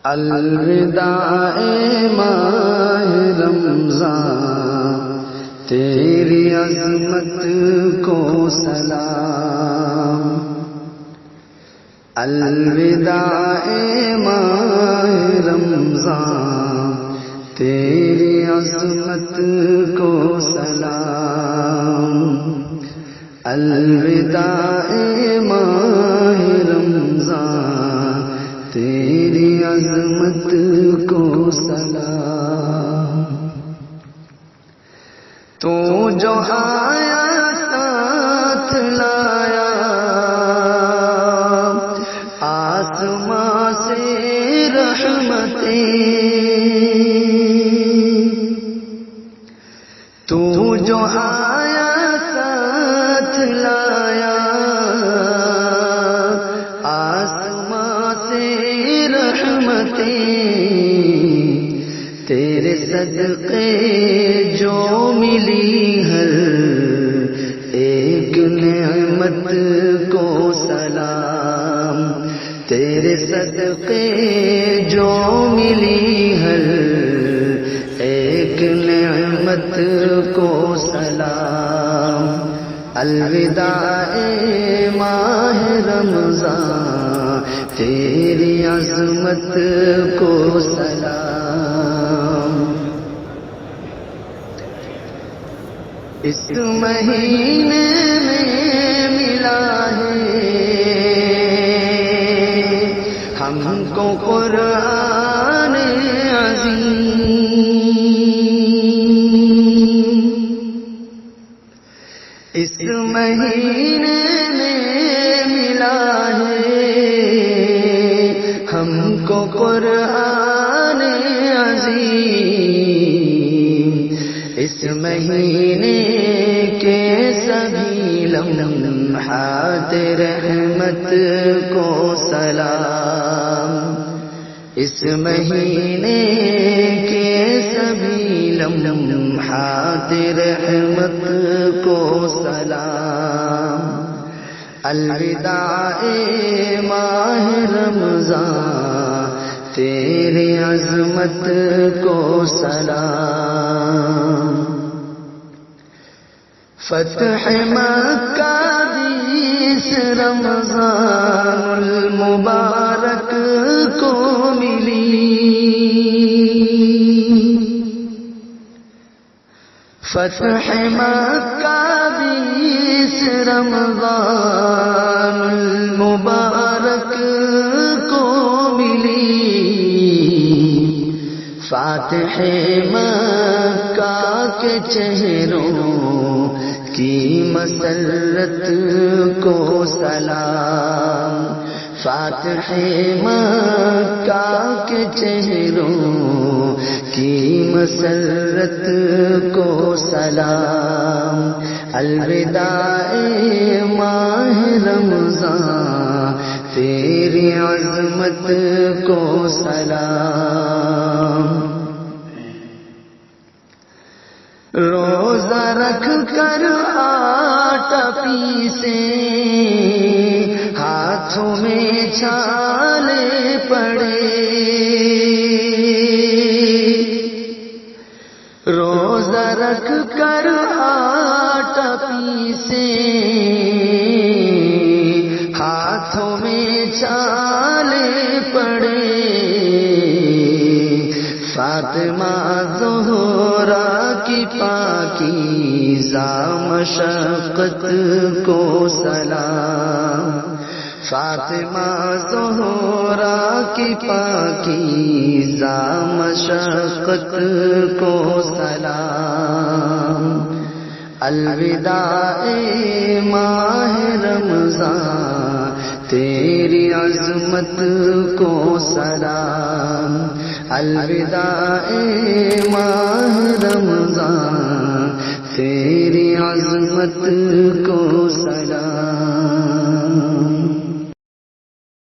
الوداع ماہ رمضان تیری عظمت کو سلام. الوداع ماہ رمضان تیری عظمت کو سلام. الوداع ماہ رمضان تیری عظمت کو سلام. تو جو آیا ساتھ لایا آسماں سے رحمتیں. تو جو آیا ساتھ لایا آسماں سے رحمتیں. تیرے صدقے جو ملی ہر ایک نعمت کو سلام. تیرے صدقے جو ملی ہر ایک نعمت کو سلام. الوداع ماہ رمضان تیری عظمت کو سلام. اس مہینے میں ملا ہے ہم کو قرآن عظیم. اس مہینے میں ملا ہے ہم کو قرآن عظیم. اس مہینے کے سبھی لمحات رحمت کو سلام. اس مہینے کے سبھی لمحات رحمت کو سلام. الوداع ماہ رمضان تیری عظمت کو سلام. فتح مکہ 20 رمضان المبارک کو ملی. فتح مکہ 20 رمضان المبارک کو ملی. فاتح مکہ کے چہروں کی مسرت کو سلام. فاتح مکہ کے چہروں کی مسرت کو سلام. الوداع ماہ رمضان تیری عظمت کو سلام. روزہ رکھ کر آٹا پیسے ہاتھوں میں چھالے پڑے. روزہ رکھ کر آٹا پیسے ہاتھوں میں چھالے پڑے. فاطمہ زہرا کی پاکیزہ مشقت کو سلام. فاطمہ زہرا کی پاکیزہ مشقت کو سلام. الوداع ماہ رمضان تیری عظمت کو سلام. الوداع ماہ رمضان تیری عظمت کو سلام.